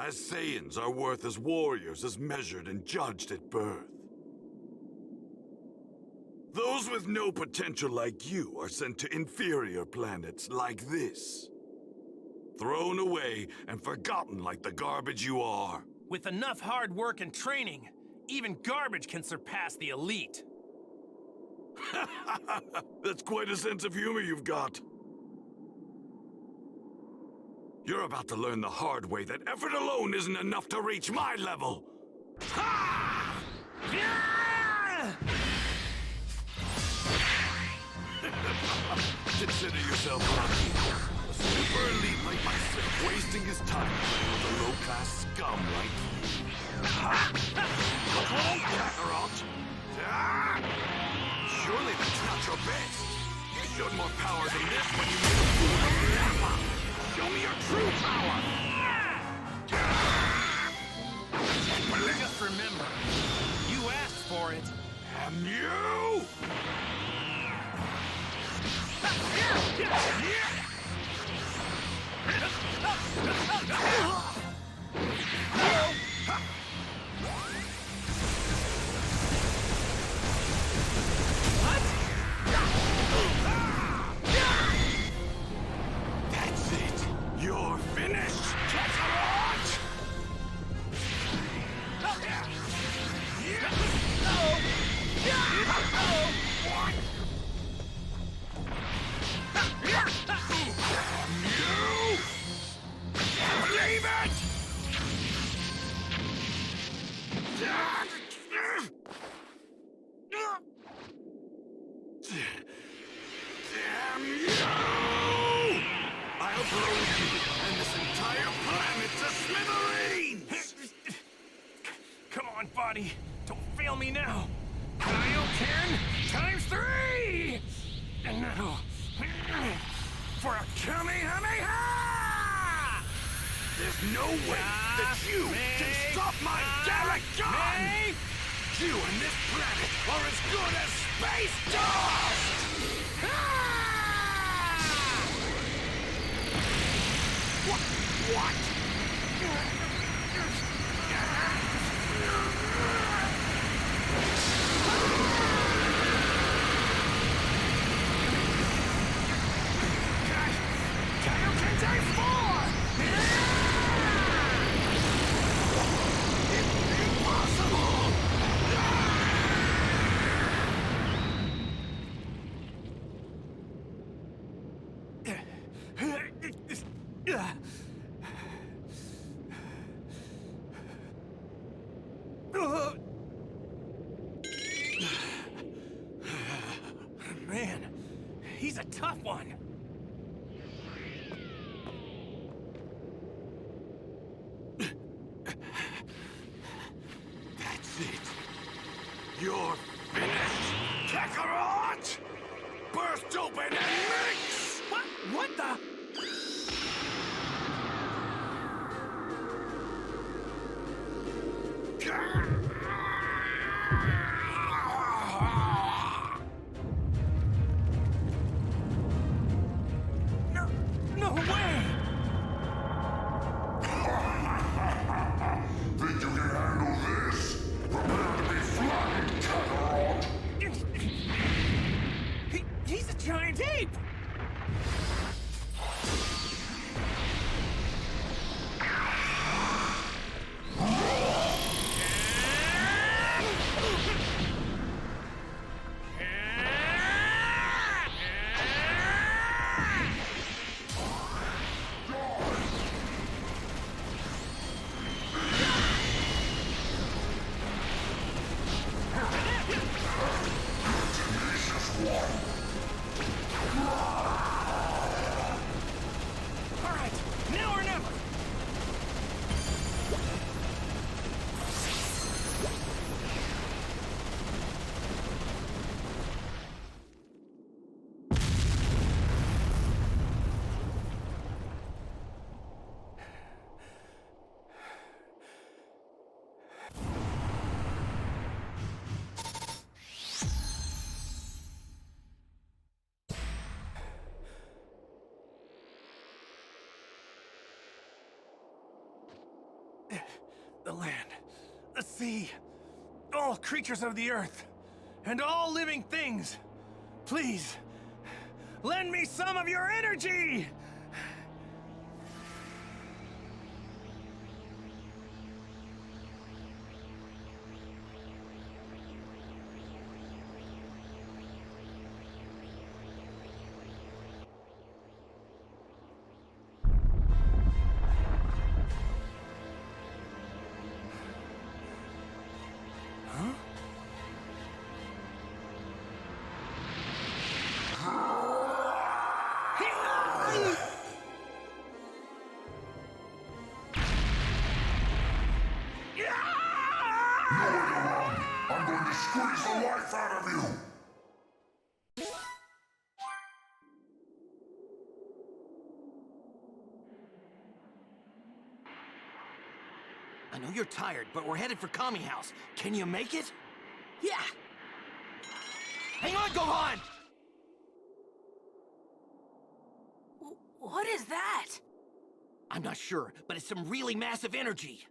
as Saiyans are worth as warriors as measured and judged at birth. Those with no potential like you are sent to inferior planets like this. Thrown away and forgotten like the garbage you are. With enough hard work and training, even garbage can surpass the elite. That's quite a sense of humor you've got. You're about to learn the hard way that effort alone isn't enough to reach my level. Ha! Consider yourself lucky. A super elite like myself wasting his time with a low-class scum like you. Ha! Kakarot! Surely that's not your best. You showed more power than this when you made a fool of Nappa. Show me your true power! Just remember, you asked for it. And you! That's it! You're finished, Kakarot! What? You! Leave it! Damn you! I'll blow you and this entire planet to smithereens! Come on, buddy. Don't fail me now. Kaioken times 3! And now, for a Kamehameha! There's no way that you can stop my Gallic gun! You and this planet are as good as space dust! What? Kaioken times 4! Impossible! Man, he's a tough one. That's it. You're finished, Kakarot! Burst open and mix! What the? No way! Think you can handle this? Prepare to be flattened, Kakarot! He's a giant ape! sea, all creatures of the earth, and all living things, please, lend me some of your energy! I'm going to squeeze the life out of you! I know you're tired, but we're headed for Kami House. Can you make it? Yeah! Hang on, Gohan! What is that? I'm not sure, but it's some really massive energy.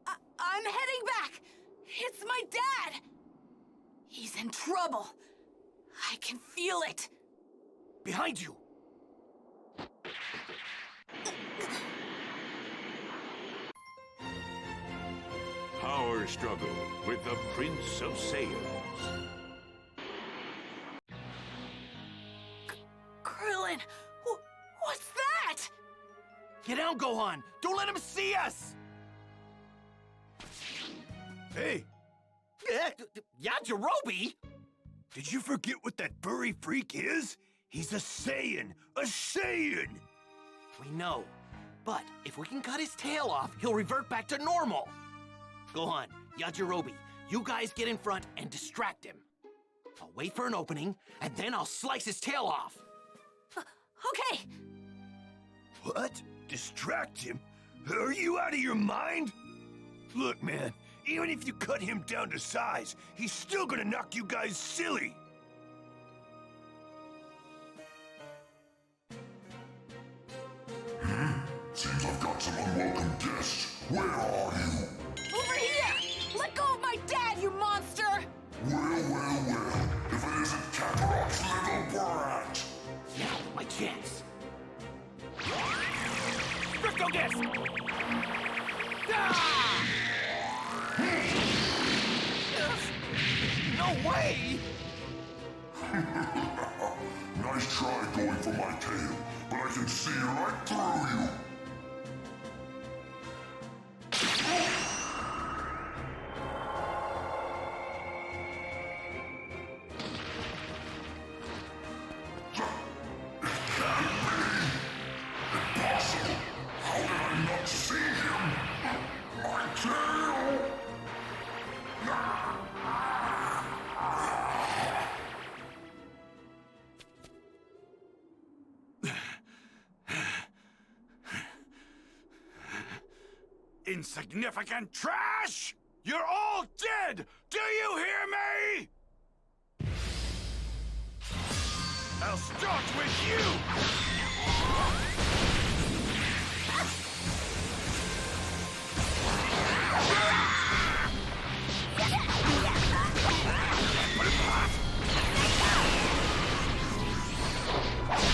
I'm heading back! It's my dad! He's in trouble. I can feel it. Behind you! Power struggle with the Prince of Saiyans. Krillin, what's that? Get down, Gohan! Don't let him see us! Hey, Yeah, Yajirobe? did you forget what that furry freak is? He's a Saiyan! A Saiyan! We know. But if we can cut his tail off, he'll revert back to normal. Gohan, Yajirobe, you guys get in front and distract him. I'll wait for an opening, and then I'll slice his tail off. Okay. What? Distract him? Are you out of your mind? Look, man, even if you cut him down to size, he's still gonna knock you guys silly! Seems I've got some unwelcome guests. Where are you? Over here! Let go of my dad, you monster! Well. If it isn't Kakarot's little brat! Now, my chance. Crypto Disc! Ah! No way! Nice try going for my tail, but I can see right through you! Impossible! How did I not see him? My tail! Insignificant trash! You're all dead! Do you hear me? I'll start with you!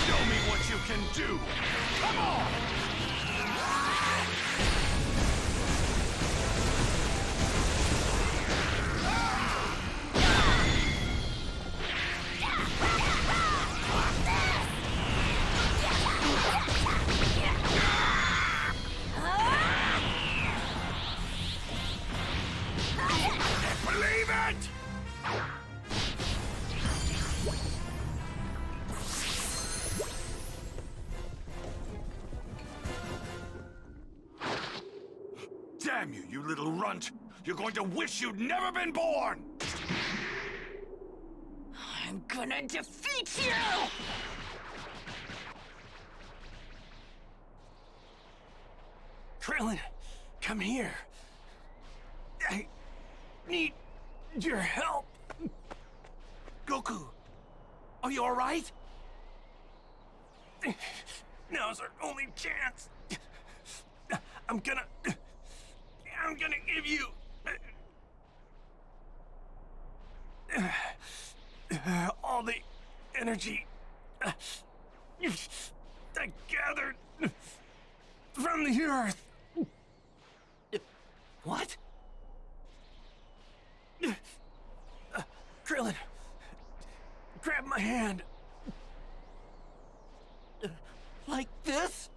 Show me what you can do! Come on! Believe it! Damn you, you little runt! You're going to wish you'd never been born! I'm gonna defeat you! Krillin, come here. I need your help. Goku, are you alright? Now's our only chance. I'm gonna I'm gonna give you all the energy I gathered from the earth. What? Krillin, grab my hand. Like this?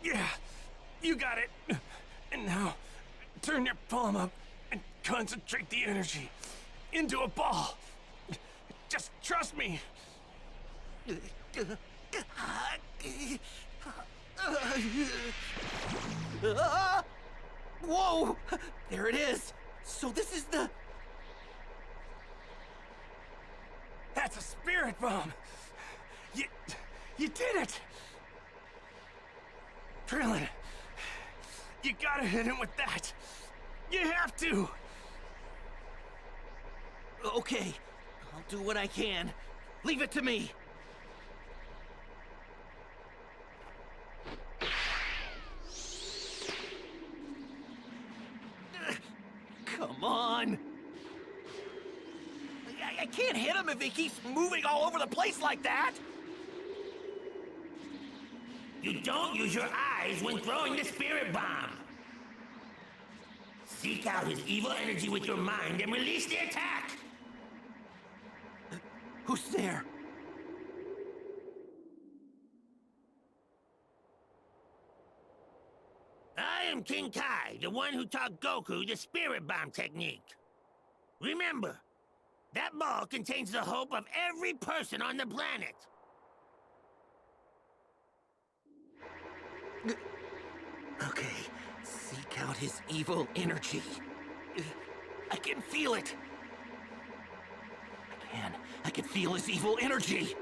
Yeah, you got it. And now, turn your palm up and concentrate the energy into a ball. Just trust me. Whoa! There it is! So this is the... That's a spirit bomb. You did it. Krillin, you gotta hit him with that. You have to. Okay, I'll do what I can. Leave it to me. Come on! I can't hit him if he keeps moving all over the place like that! You don't use your eyes when throwing the spirit bomb. Seek out his evil energy with your mind and release the attack. Who's there? I am King Kai, the one who taught Goku the spirit bomb technique. Remember, that ball contains the hope of every person on the planet. Okay, seek out his evil energy. I can feel it. I can feel his evil energy.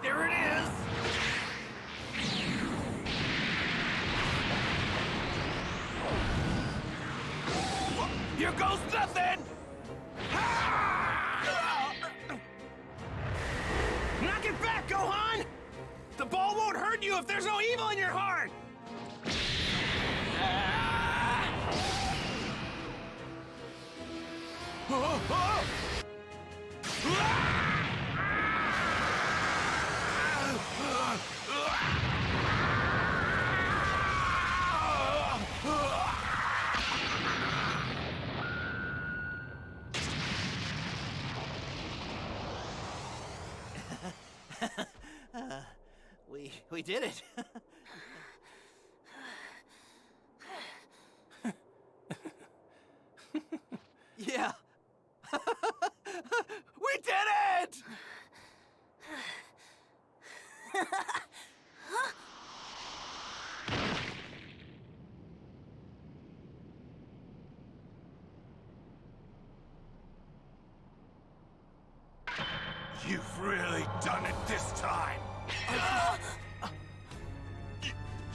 There it is. Here goes nothing! Knock it back, Gohan! The ball won't hurt you if there's no evil in your heart! We did it. Yeah. We did it! You've really done it this time.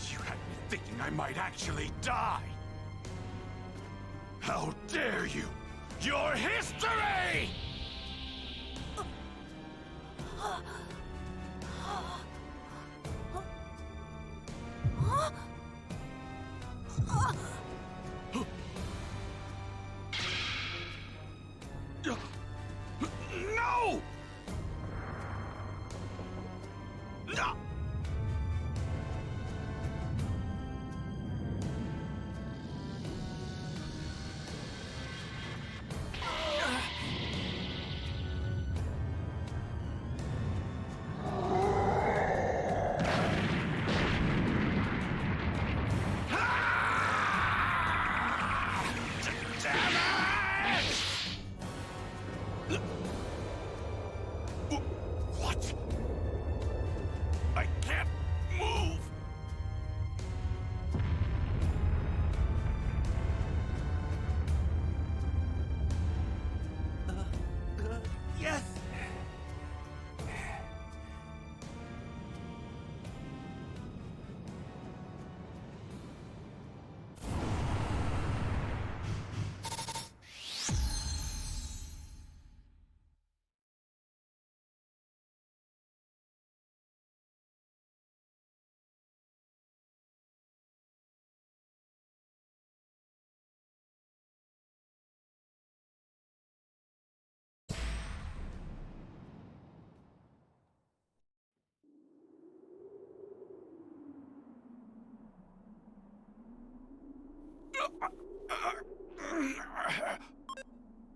You had me thinking I might actually die. How dare you! Your history! No! No!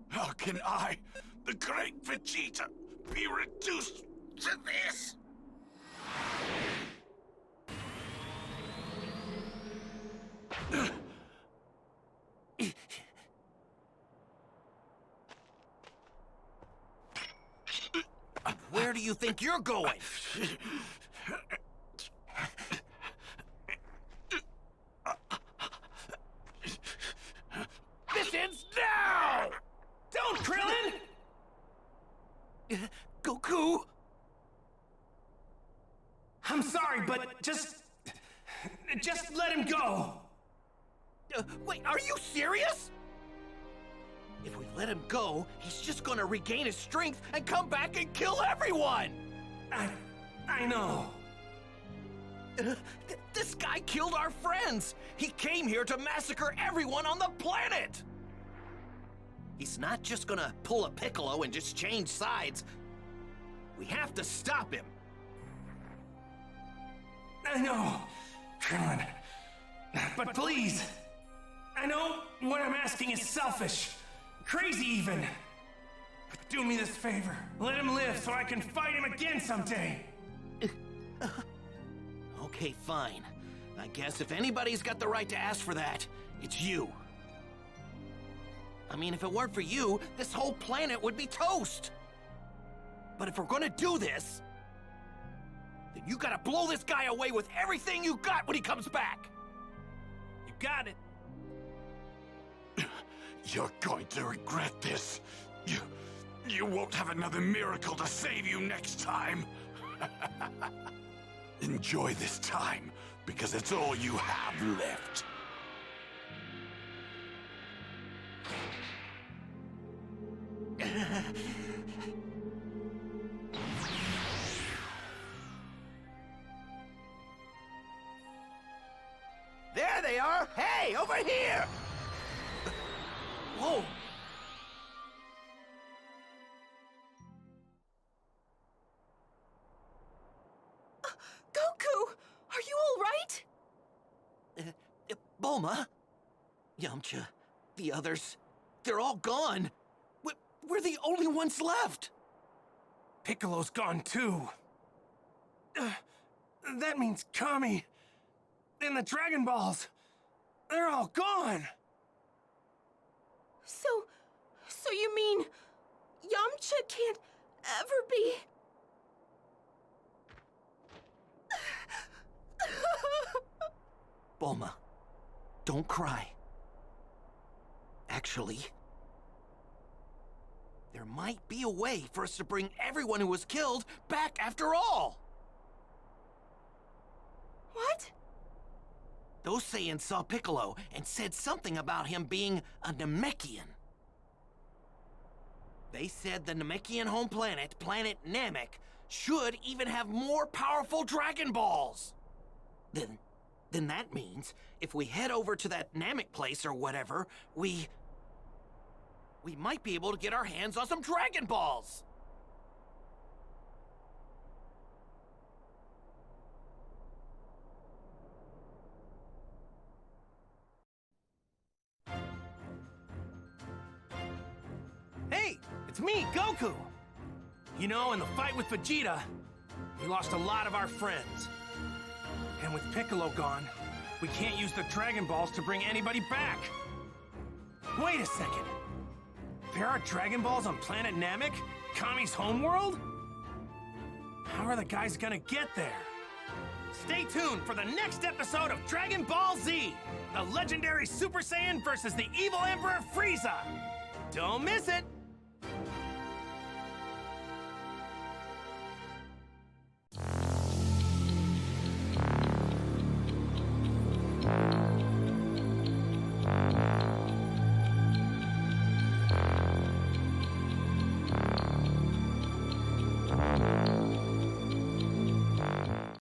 How can I, the great Vegeta, be reduced to this? Where do you think you're going? This ends now! Don't, Krillin! Goku? I'm sorry, but just let him go. Wait, are you serious? If we let him go, he's just gonna regain his strength and come back and kill everyone! I know. This guy killed our friends! He came here to massacre everyone on the planet! He's not just gonna pull a Piccolo and just change sides. We have to stop him. I know, Krillin. But please, I know what I'm asking is selfish, crazy even. But do me this favor. Let him live so I can fight him again someday. Okay, fine. I guess if anybody's got the right to ask for that, it's you. I mean, if it weren't for you, this whole planet would be toast. But if we're gonna do this, then you gotta blow this guy away with everything you got when he comes back. You got it. You're going to regret this. You won't have another miracle to save you next time. Enjoy this time, because it's all you have left. There they are! Hey, over here! Whoa! Goku, are you all right? Bulma? Yamcha, the others, they're all gone. We're the only ones left. Piccolo's gone too. That means Kami and the Dragon Balls, they're all gone. So you mean Yamcha can't ever be... Bulma, don't cry. Actually, there might be a way for us to bring everyone who was killed back after all. What? Those Saiyans saw Piccolo and said something about him being a Namekian. They said the Namekian home planet, Planet Namek, should even have more powerful Dragon Balls. Then that means if we head over to that Namek place or whatever, we might be able to get our hands on some Dragon Balls. Hey, it's me, Goku! You know, in the fight with Vegeta, we lost a lot of our friends. And with Piccolo gone, we can't use the Dragon Balls to bring anybody back. Wait a second. There are Dragon Balls on planet Namek? Kami's homeworld? How are the guys gonna get there? Stay tuned for the next episode of Dragon Ball Z! The legendary Super Saiyan versus the evil Emperor Frieza! Don't miss it!